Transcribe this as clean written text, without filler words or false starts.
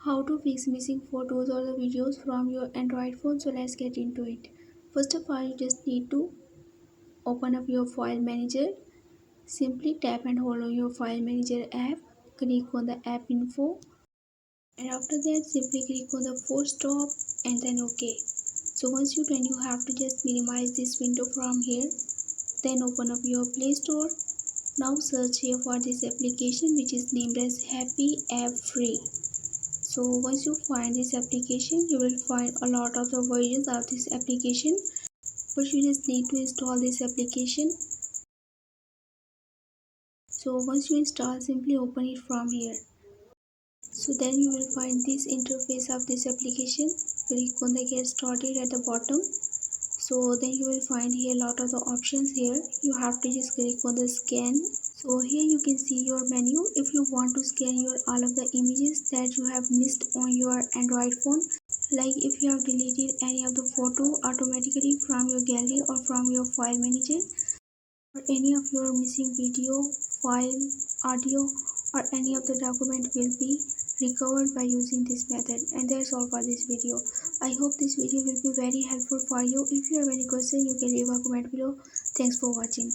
How to fix missing photos or the videos from your Android phone. So let's get into it. First of all, you just need to open up your file manager. Simply tap and hold on your file manager app. Click on the app info, and after that simply click on the four stop and then OK. So once you done, you have to just minimize this window from here. Then open up your Play Store. Now search here for this application which is named as Happy App Free. So once you find this application, you will find a lot of the versions of this application, but you just need to install this application. So once you install, simply open it from here. So then you will find this interface of this application. Click on the get started at the bottom. So then you will find here a lot of the options here. You have to just click on the scan. So here you can see your menu. If you want to scan your all of the images that you have missed on your Android phone, like if you have deleted any of the photo automatically from your gallery or from your file manager, or any of your missing video, file, audio, or any of the document will be recovered by using this method. And that's all for this video. I hope this video will be very helpful for you. If you have any question, you can leave a comment below. Thanks for watching.